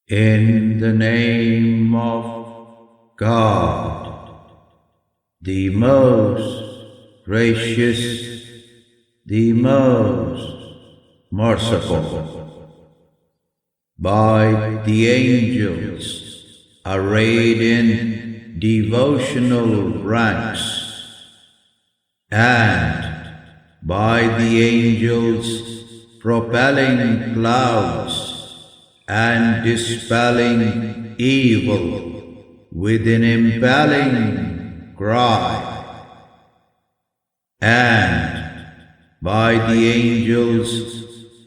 In the name of God, the most gracious, the most merciful. By the angels arrayed in devotional ranks, and by the angels propelling clouds and dispelling evil with an impelling cry, and by the angels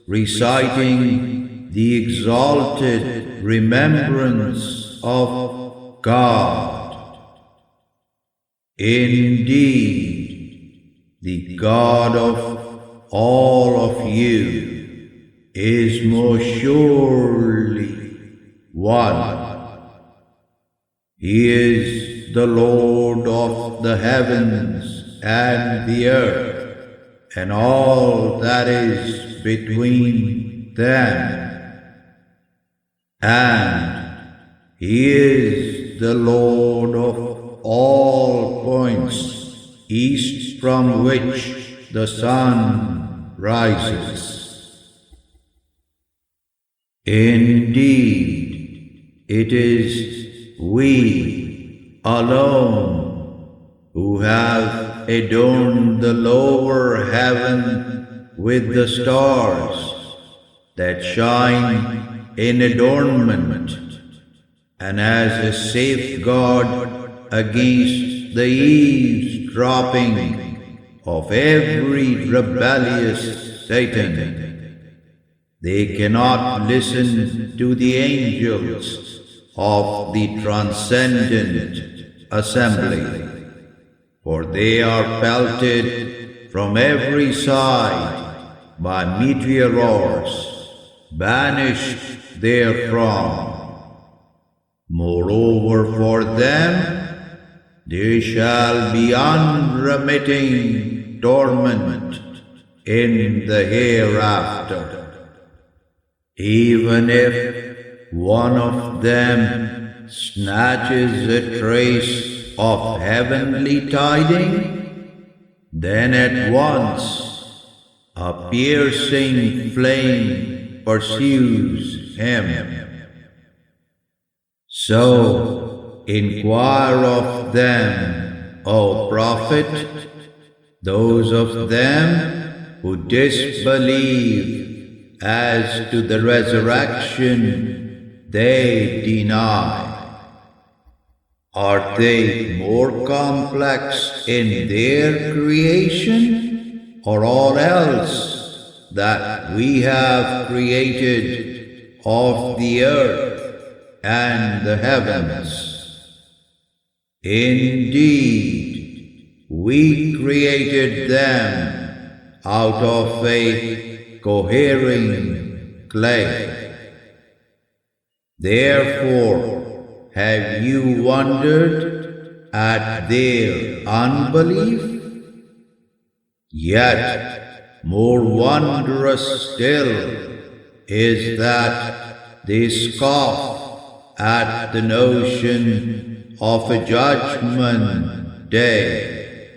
reciting the exalted remembrance of God. Indeed, the God of all of you is most surely one. He is the Lord of the heavens and the earth, and all that is between them. And He is the Lord of all points, east from which the sun rises. Indeed, it is we alone who have adorned the lower heaven with the stars that shine in adornment, and as a safeguard against the eavesdropping of every rebellious Satan. They cannot listen to the angels of the transcendent assembly, for they are pelted from every side by meteors, banished therefrom. Moreover, for them there shall be unremitting torment in the hereafter. Even if one of them snatches a trace of heavenly tiding, then at once a piercing flame pursues him. So inquire of them, O Prophet, those of them who disbelieve as to the resurrection they deny. Are they more complex in their creation, or all else that we have created of the earth and the heavens? Indeed, we created them out of a cohering clay. Therefore, have you wondered at their unbelief? Yet more wondrous still is that they scoff at the notion of a judgment day.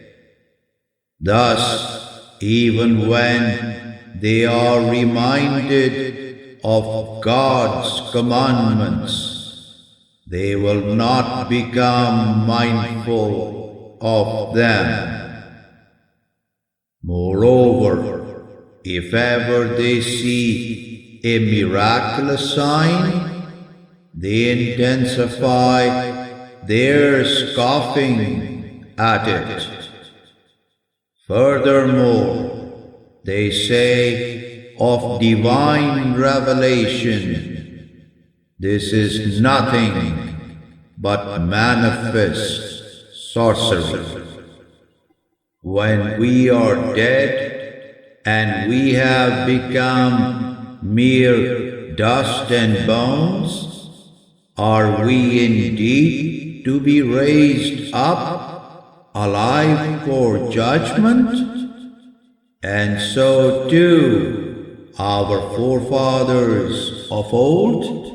Thus, even when they are reminded of God's commandments, they will not become mindful of them. Moreover, if ever they see a miraculous sign, they intensify their scoffing at it. Furthermore, they say of divine revelation, this is nothing but manifest sorcery. When we are dead and we have become mere dust and bones, are we indeed to be raised up alive for judgment? And so too our forefathers of old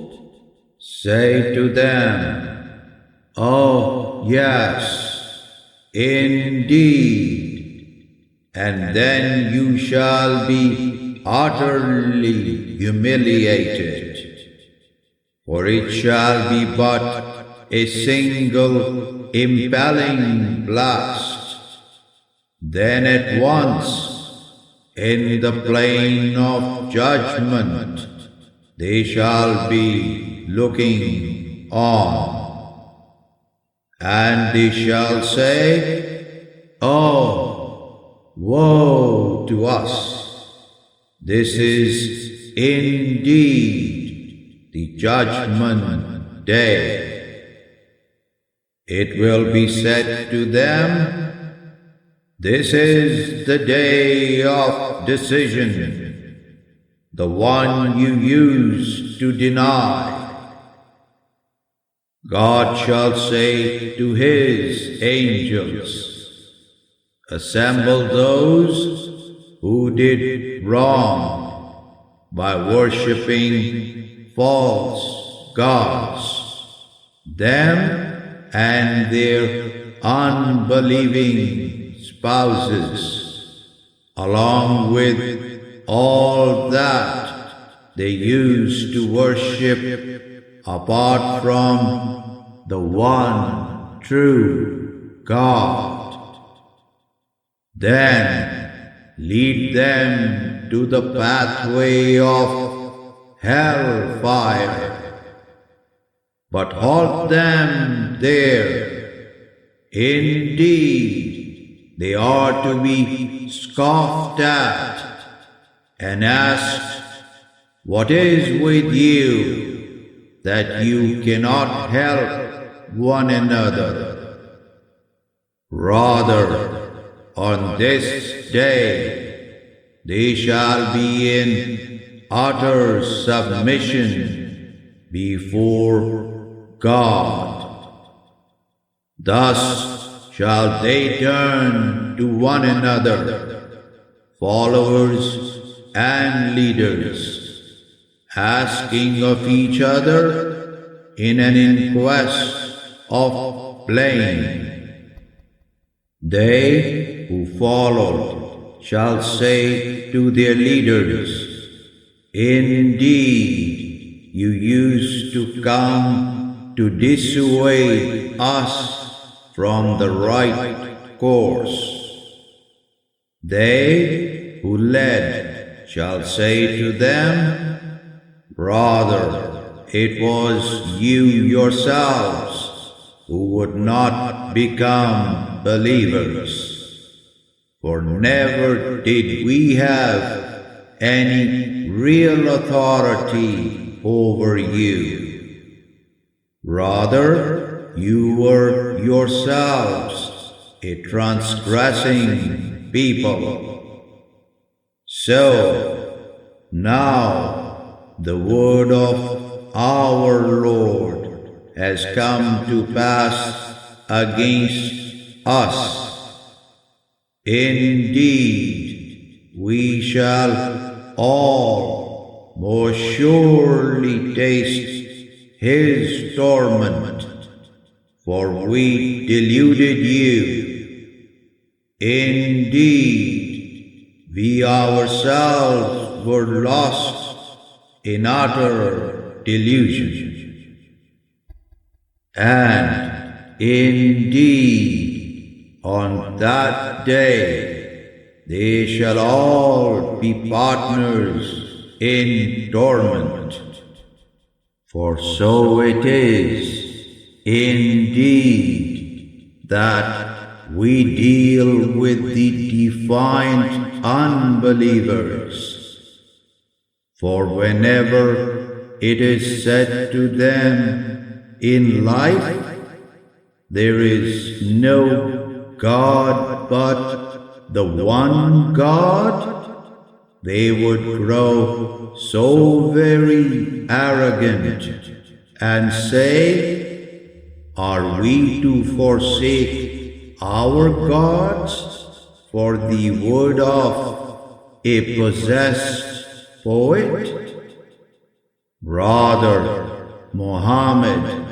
Say to them, "Oh, yes, indeed," and then you shall be utterly humiliated, for it shall be but a single impelling blast. Then at once, in the plain of judgment, they shall be looking on, and they shall say, "Oh, woe to us! This is indeed the judgment day." It will be said to them, "This is the day of decision, the one you used to deny." God shall say to His angels, "Assemble those who did wrong by worshipping false gods, them and their unbelieving spouses, along with all that they used to worship apart from the one true God. Then lead them to the pathway of hellfire, but halt them there. Indeed, they are to be scoffed at and asked, "What is with you that you cannot help one another?" Rather, on this day, they shall be in utter submission before God. Thus shall they turn to one another, followers and leaders, asking of each other in an inquest of blame. They who followed shall say to their leaders, "Indeed, you used to come to dissuade us from the right course." They who led shall say to them, "Rather, it was you yourselves who would not become believers, for never did we have any real authority over you. Rather, you were yourselves a transgressing people. So, now the word of our Lord has come to pass against us. Indeed, we shall all most surely taste His torment, for we deluded you. Indeed, we ourselves were lost in utter delusion. And indeed, on that day, they shall all be partners in torment. For so it is, indeed, that we deal with the defiant unbelievers. For whenever it is said to them in life, "There is no God but the one God," they would grow so very arrogant and say, "Are we to forsake our gods for the word of a possessed poet?" Rather, Muhammad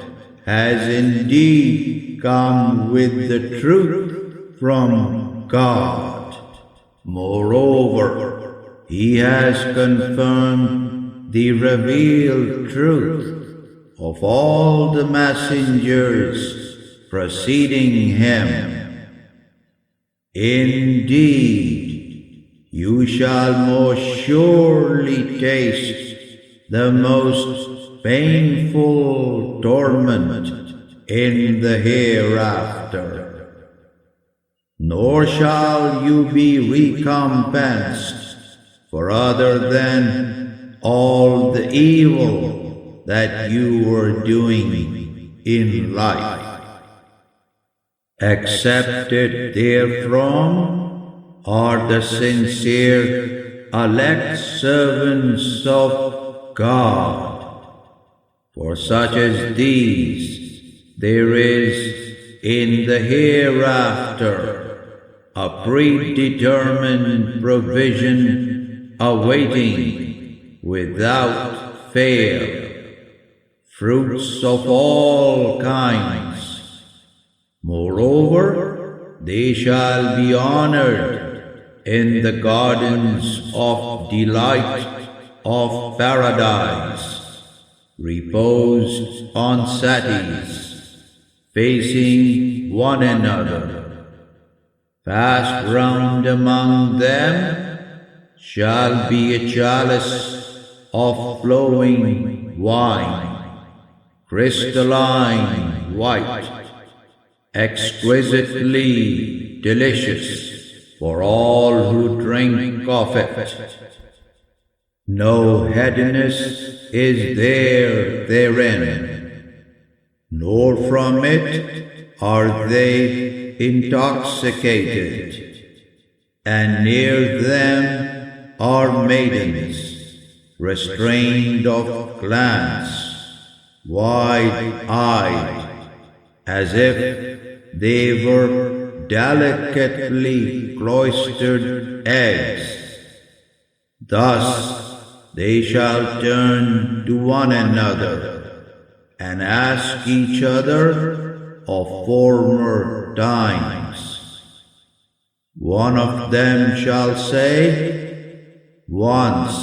has indeed come with the truth from God. Moreover, he has confirmed the revealed truth of all the messengers preceding him. Indeed, you shall most surely taste the most painful torment in the hereafter, nor shall you be recompensed for other than all the evil that you were doing in life. Accepted therefrom are the sincere elect servants of God. For such as these, there is in the hereafter a predetermined provision awaiting without fail fruits of all kinds. Moreover, they shall be honored in the gardens of delight of paradise, reposed on settees, facing one another. Passed round among them shall be a chalice of flowing wine, crystalline white, exquisitely delicious for all who drink of it. No heaviness is there therein, nor from it are they intoxicated, and near them are maidens, restrained of glance, wide-eyed, as if they were delicately cloistered eggs. Thus they shall turn to one another and ask each other of former times. One of them shall say, "Once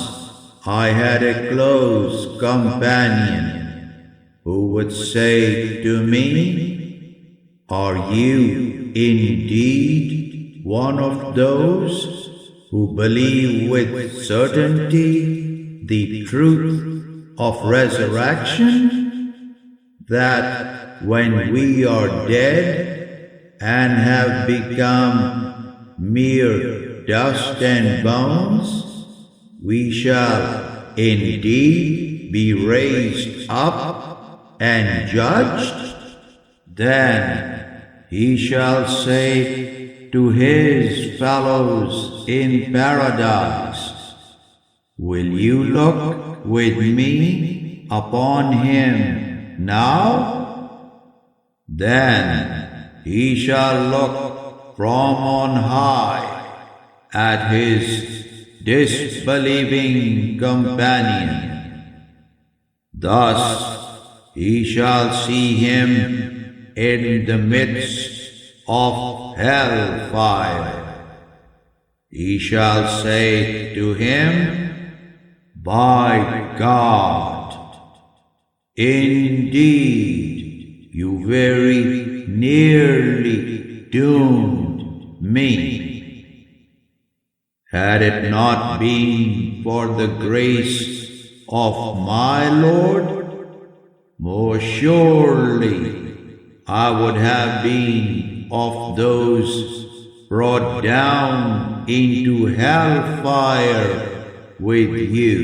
I had a close companion who would say to me, 'Are you indeed one of those who believe with certainty the truth of resurrection, that when we are dead and have become mere dust and bones, we shall indeed be raised up and judged?' Then he shall say to his fellows in paradise, 'Will you look with me upon him now?' Then he shall look from on high at his disbelieving companion. Thus he shall see him in the midst of hell-fire. He shall say to him, 'By God, indeed you very nearly doomed me. Had it not been for the grace of my Lord, more surely I would have been of those brought down into hellfire with you.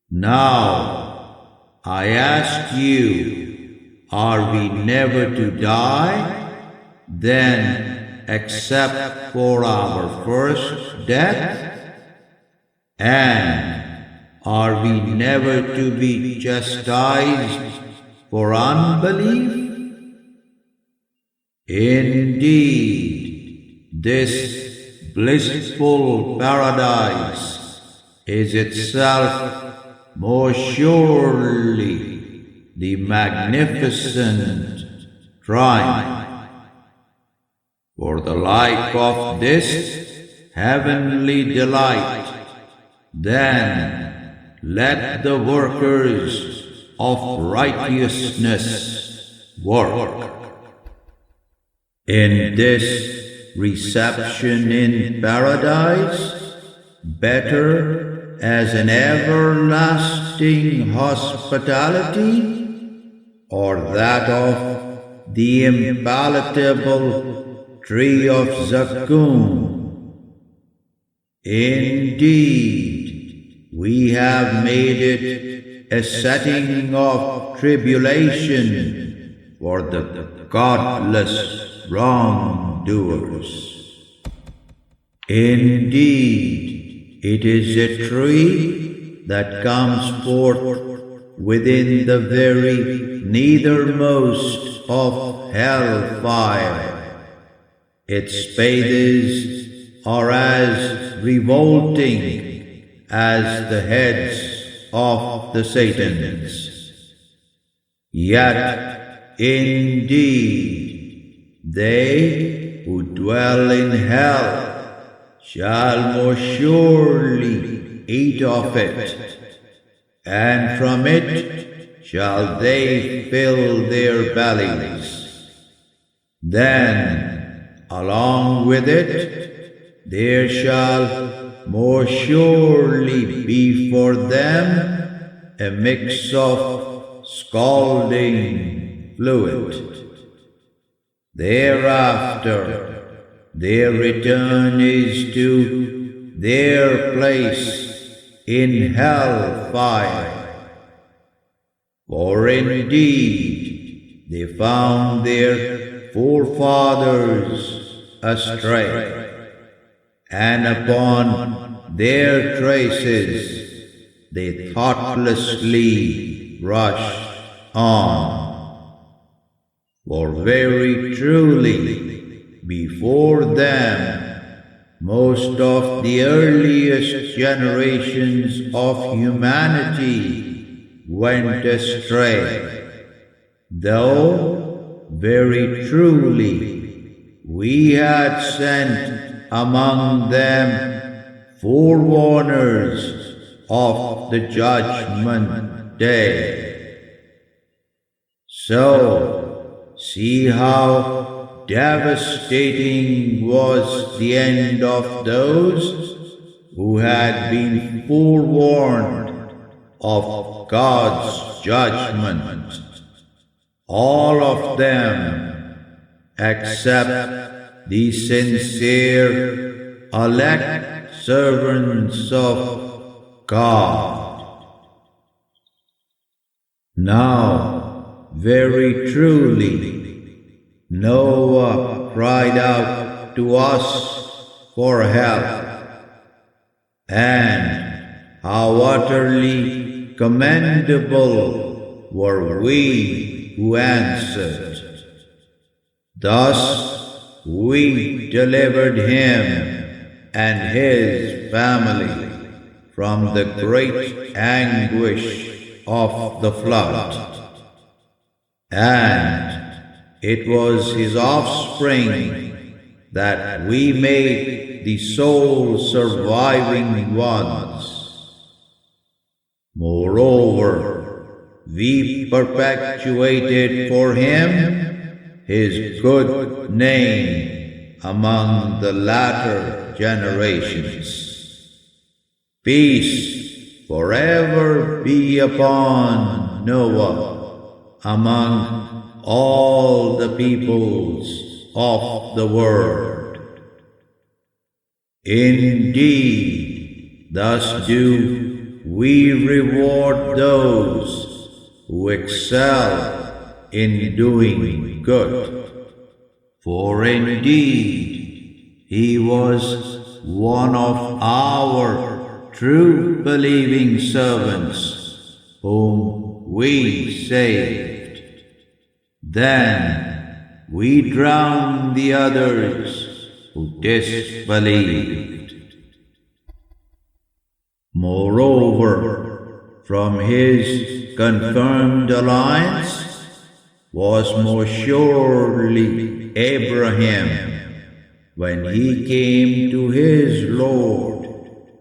Now, I ask you, are we never to die? Then, except for our first death? And are we never to be chastised for unbelief? Indeed, this blissful paradise is itself most surely the magnificent triumph. For the like of this heavenly delight, then let the workers of righteousness work. In this reception in paradise, better as an everlasting hospitality, or that of the impalatable tree of Zaqqum. Indeed, we have made it a setting of tribulation for the godless wrongdoers. Indeed, it is a tree that comes forth within the very nethermost of hellfire. Its spathes are as revolting as the heads of the Satans. Yet, indeed, they who dwell in hell shall most surely eat of it, and from it shall they fill their bellies. Then, along with it, there shall most surely be for them a mix of scalding fluid. Thereafter, their return is to their place in hellfire. For indeed they found their forefathers astray, and upon their traces they thoughtlessly rushed on. For very truly, before them, most of the earliest generations of humanity went astray, though very truly we had sent among them forewarners of the judgment day. So, see how devastating was the end of those who had been forewarned of God's judgment. All of them, except the sincere, elect servants of God. Now, very truly, Noah cried out to us for help, and how utterly commendable were we who answered. Thus we delivered him and his family from the great anguish of the flood, and it was his offspring that we made the sole surviving ones. Moreover, we perpetuated for him his good name among the latter generations. Peace forever be upon Noah among all the peoples of the world. Indeed, thus do we reward those who excel in doing good. For indeed, he was one of our true believing servants whom we saved. Then we drowned the others who disbelieved. Moreover, from his confirmed alliance was most surely Abraham when he came to his Lord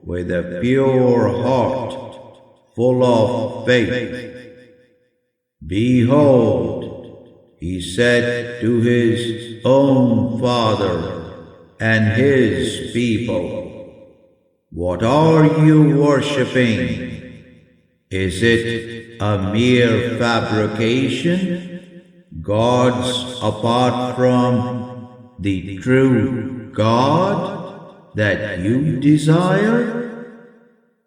with a pure heart full of faith. Behold, he said to his own father and his people, "What are you worshipping? Is it a mere fabrication, gods apart from the true God that you desire?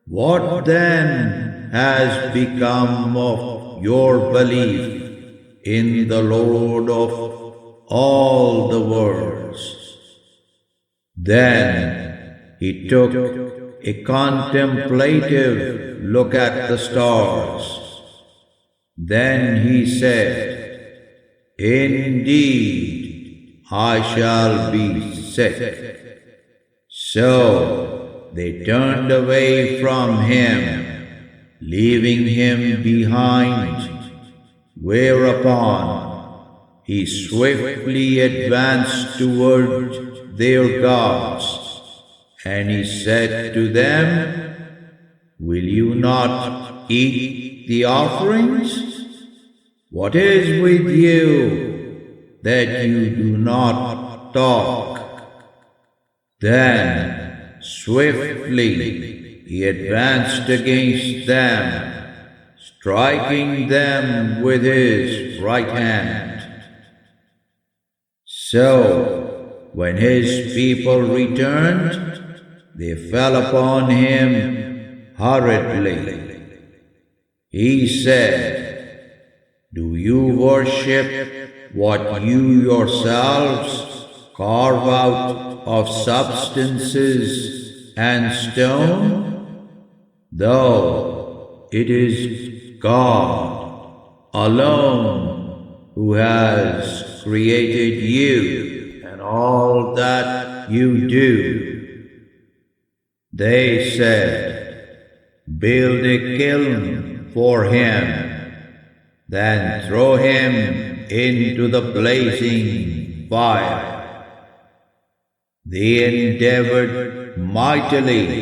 What then has become of your belief in the Lord of all the worlds?" Then he took a contemplative look at the stars. Then he said, "Indeed, I shall be sick." So they turned away from him, leaving him behind, whereupon he swiftly advanced toward their gods, and he said to them, "Will you not eat the offerings? What is with you that you do not talk?" Then swiftly he advanced against them, striking them with his right hand. So when his people returned, they fell upon him hurriedly. He said, "Do you worship what you yourselves carve out of substances and stone? Though it is God alone who has created you and all that you do." They said, "Build a kiln for him, then throw him into the blazing fire." They endeavored mightily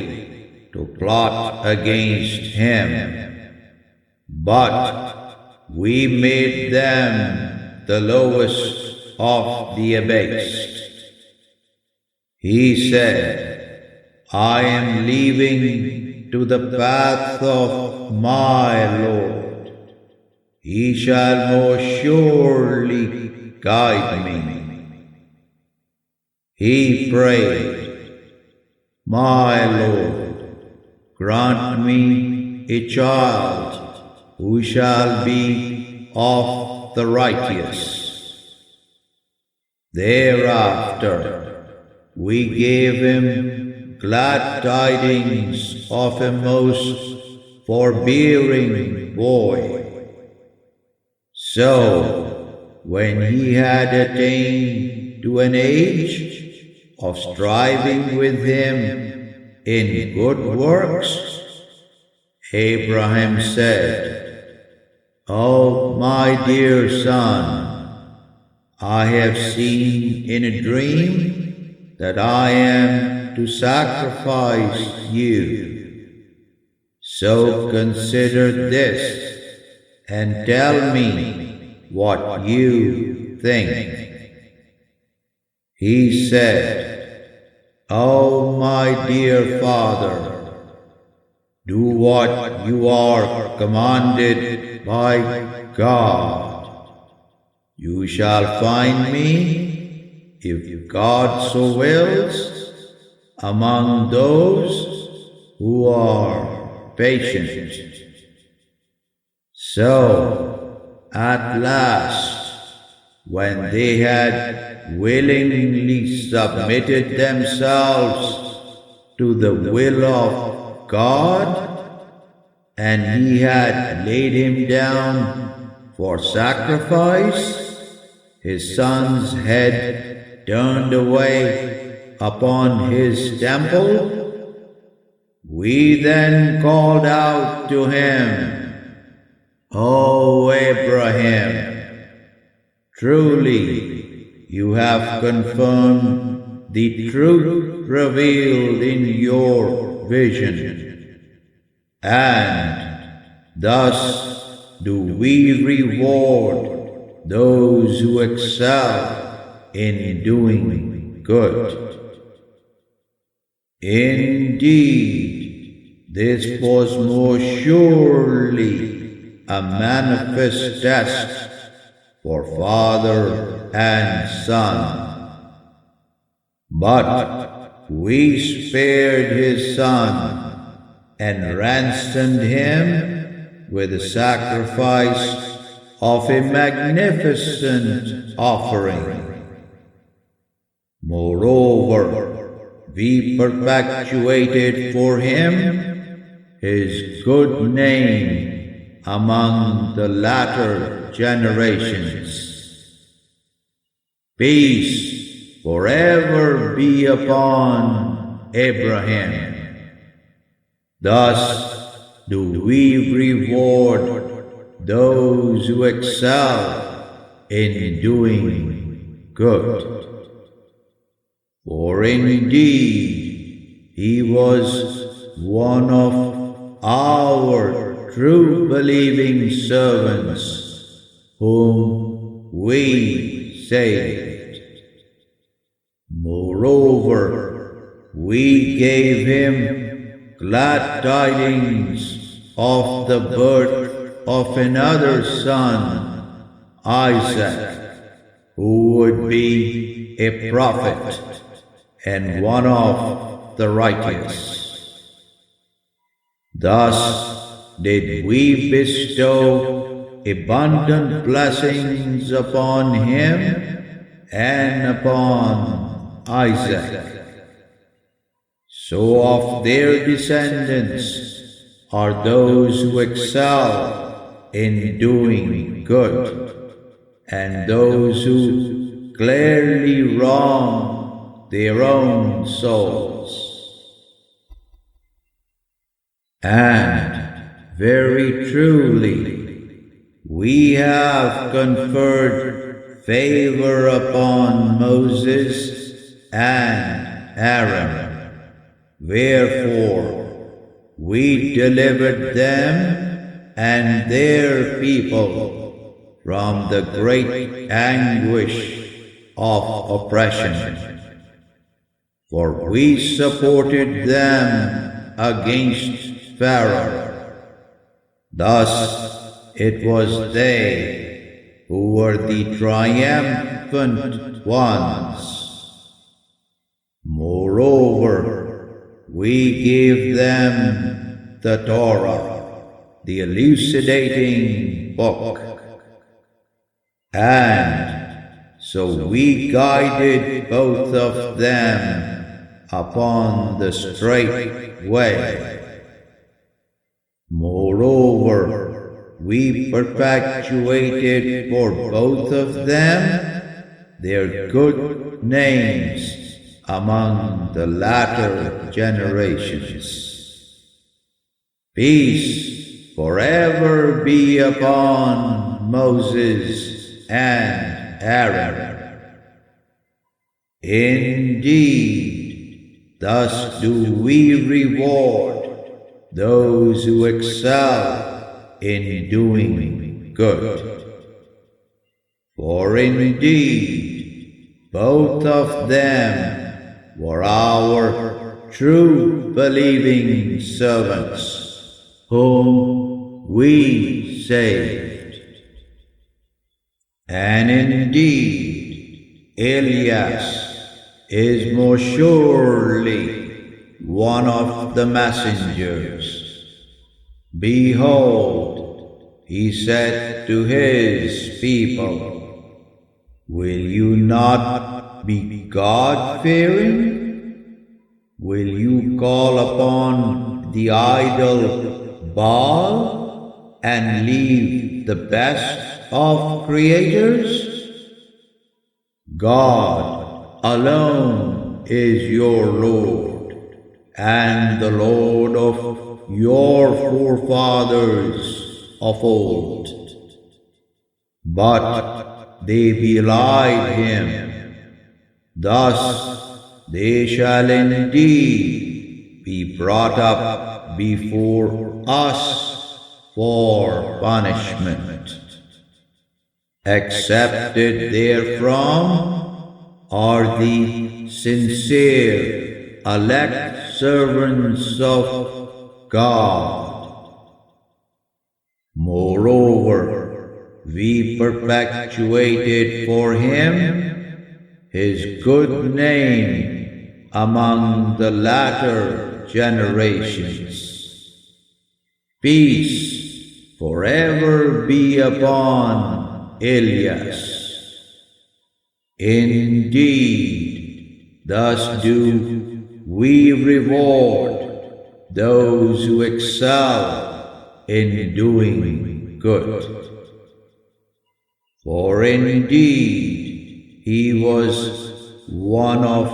to plot against him, but we made them the lowest of the abased. He said, "I am leaving to the path of my Lord. He shall most surely guide me." He prayed, "My Lord, grant me a child who shall be of the righteous." Thereafter we gave him glad tidings of a most forbearing boy. So when he had attained to an age of striving with him in good works, Abraham said, "O my dear son, I have seen in a dream that I am to sacrifice you. So consider this and tell me what you think." He said, "O my dear father, do what you are commanded by God. You shall find me, if God so wills, among those who are patient." So at last, when they had willingly submitted themselves to the will of God, and he had laid him down for sacrifice, his son's head turned away upon his temple, We then called out to him, O Abraham, truly you have confirmed the truth revealed in your vision, and thus do we reward those who excel in doing good. Indeed, this was more surely a manifest test for father and son. But we spared his son and ransomed him with the sacrifice of a magnificent offering. Moreover, we perpetuated for him his good name among the latter generations. Peace forever be upon Abraham. Thus do we reward those who excel in doing good. For indeed he was one of our true believing servants whom we saved. Moreover, we gave him glad tidings of the birth of another son, Isaac, who would be a prophet and one of the righteous. Thus did we bestow abundant blessings upon him and upon Isaac. So of their descendants are those who excel in doing good, and those who clearly wrong their own souls. And very truly, we have conferred favor upon Moses and Aaron. Wherefore, we delivered them and their people from the great anguish of oppression. For we supported them against Pharaoh. Thus it was they who were the triumphant ones. Moreover, we gave them the Torah, the elucidating book. And so we guided both of them upon the straight way. Moreover, we perpetuated for both of them their good names among the latter generations. Peace forever be upon Moses and Aaron. Indeed, thus do we reward those who excel in doing good. For indeed, both of them were our true believing servants, whom we saved. And indeed, Elias is more surely one of the messengers. Behold, he said to his people, will you not be God-fearing? Will you call upon the idol Baal and leave the best of creators? God alone is your Lord. and the Lord of your forefathers of old. But they belied him. Thus they shall indeed be brought up before us for punishment. Accepted therefrom are the sincere, elect servants of God. Moreover, we perpetuated for him his good name among the latter generations. Peace forever be upon Ilyas. Indeed, thus do we reward those who excel in doing good. For indeed he was one of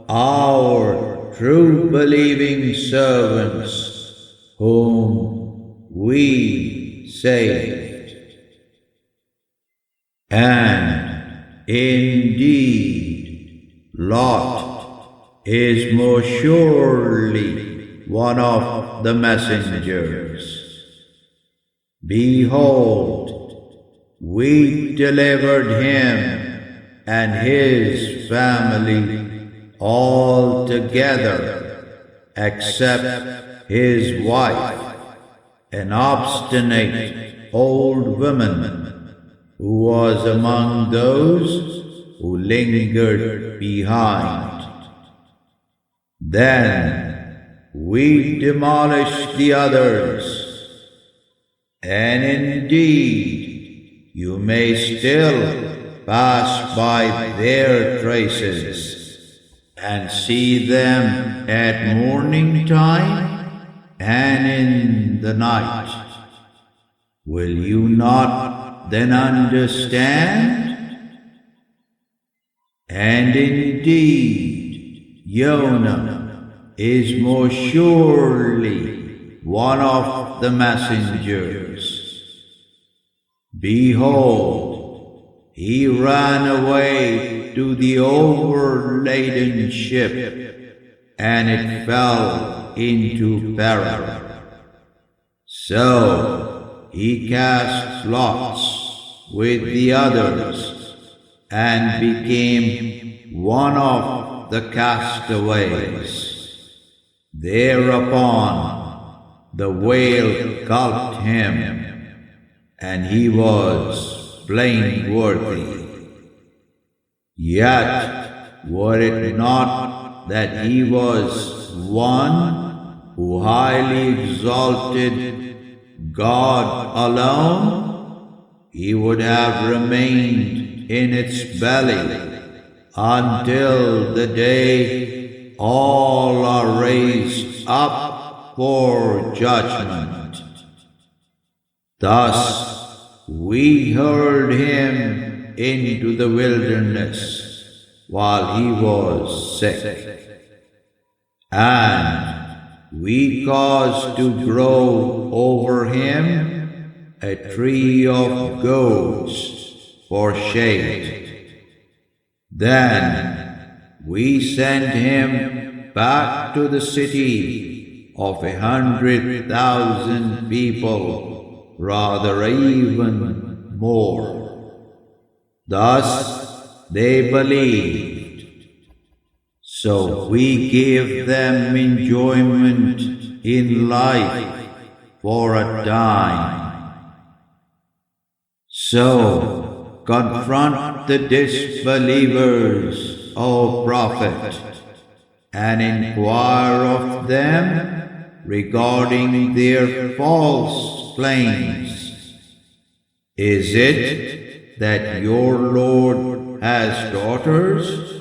our true believing servants whom we saved. And indeed Lot is most surely one of the messengers. Behold, we delivered him and his family all together, except his wife, an obstinate old woman, who was among those who lingered behind. Then we demolished the others, and indeed you may still pass by their traces and see them at morning time and in the night. Will you not then understand? And indeed, Jonah is most surely one of the messengers. Behold, he ran away to the overladen ship, and it fell into peril. So he cast lots with the others, and became one of the castaways. Thereupon the whale gulped him, and he was blameworthy. Yet were it not that he was one who highly exalted God alone, he would have remained in its belly until the day all are raised up for judgment. Thus we hurled him into the wilderness while he was sick, and we caused to grow over him a tree of goats for shade. Then we sent him back to the city of 100,000 people, rather even more. Thus they believed. So we gave them enjoyment in life for a time. So confront the disbelievers, O Prophet, and inquire of them regarding their false claims. Is it that your Lord has daughters,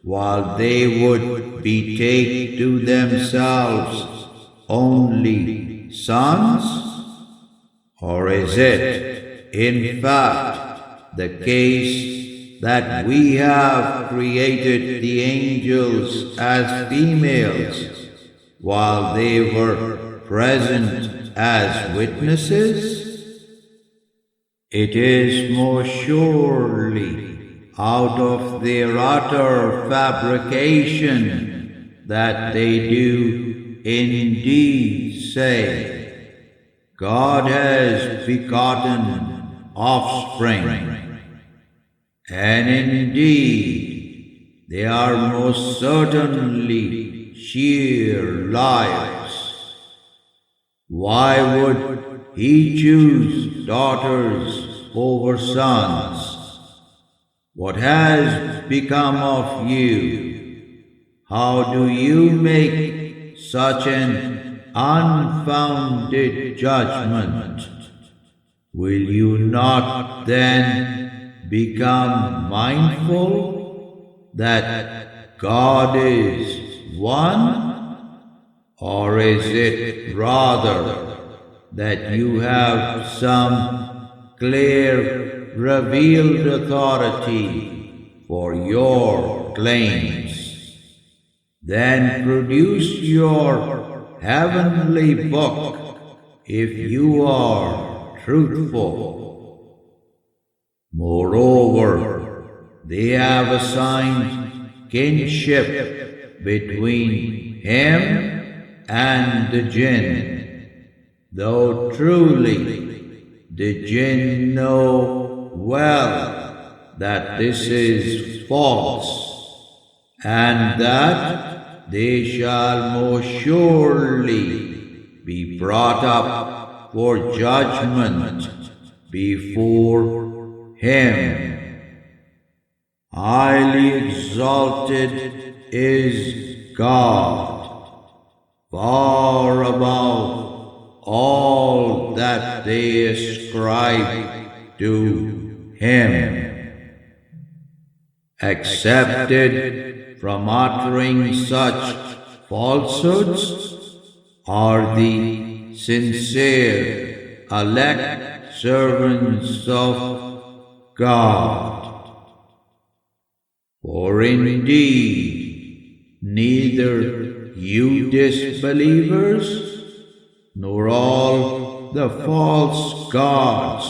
while they would betake to themselves only sons? Or is it, in fact, the case that we have created the angels as females while they were present as witnesses? It is most surely out of their utter fabrication that they do indeed say, God has begotten offspring. And indeed, they are most certainly sheer liars. Why would he choose daughters over sons? What has become of you? How do you make such an unfounded judgment? Will you not then become mindful that God is one? Or is it rather that you have some clear, revealed authority for your claims? Then produce your heavenly book if you are truthful. Moreover, they have assigned kinship between him and the jinn, though truly the jinn know well that this is false, and that they shall most surely be brought up for judgment before him. Highly exalted is God, far above all that they ascribe to him. Excepted from uttering such falsehoods are the sincere elect servants of God. For indeed, neither you disbelievers, nor all the false gods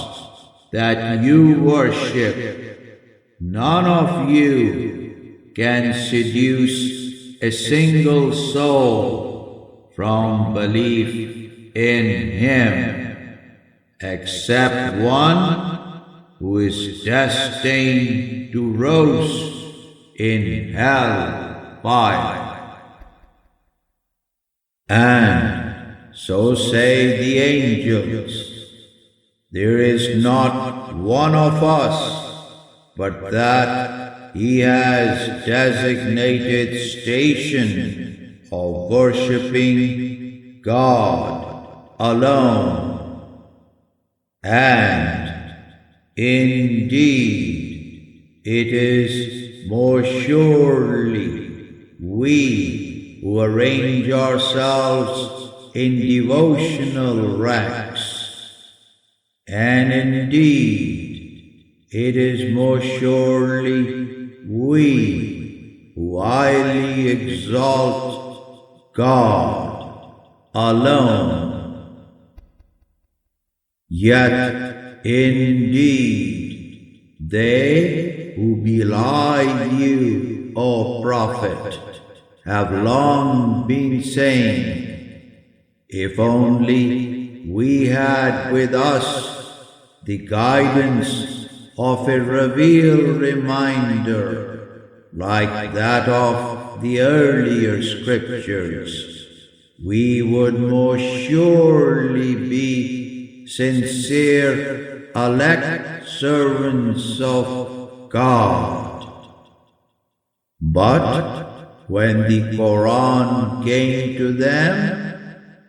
that you worship, none of you can seduce a single soul from belief in him, except one who is destined to roast in hell fire. And so say the angels, there is not one of us, but that he has designated station of worshipping God alone. And indeed, it is more surely we who arrange ourselves in devotional ranks, and indeed, it is more surely we who highly exalt God alone. Yet, indeed, they who belie you, O Prophet, have long been saying, if only we had with us the guidance of a revealed reminder like that of the earlier scriptures, we would most surely be sincere elect servants of God. But when the Quran came to them,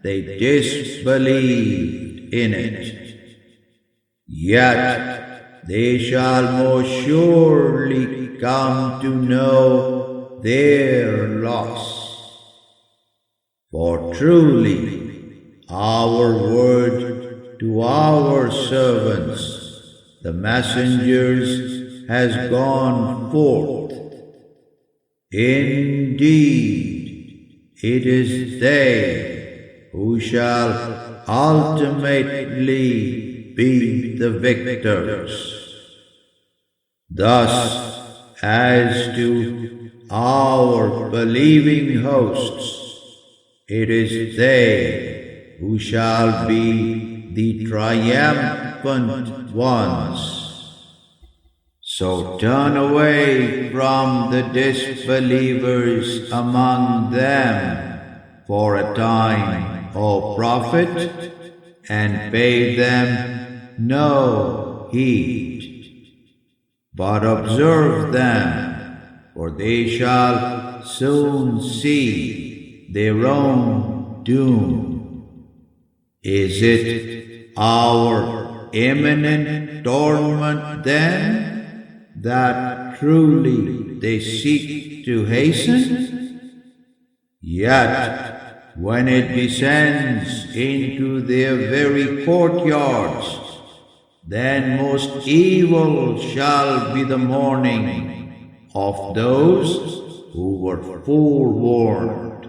they disbelieved in it. Yet they shall most surely come to know their loss. For truly our word to our servants, the messengers, has gone forth. Indeed, it is they who shall ultimately be the victors. Thus, as to our believing hosts, it is they who shall be the triumphant ones. So turn away from the disbelievers among them for a time, O Prophet, and pay them no heed. But observe them, for they shall soon see their own doom. Is it our imminent torment then that truly they seek to hasten? Yet when it descends into their very courtyards, then most evil shall be the mourning of those who were forewarned.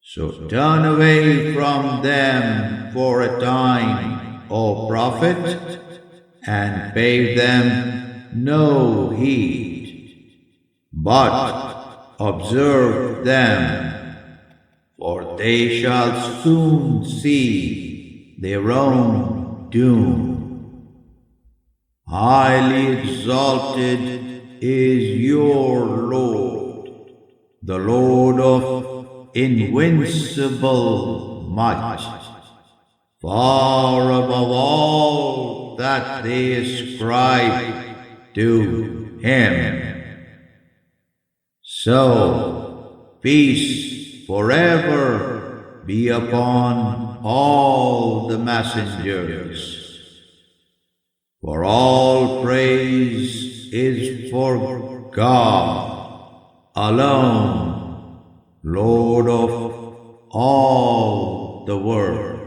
So turn away from them for a time, O Prophet, and pay them no heed. But observe them, for they shall soon see their own doom. Highly exalted is your Lord, the Lord of invincible might, far above all that they ascribe to Him. So, peace forever be upon all the messengers. For all praise is for God alone, Lord of all the world.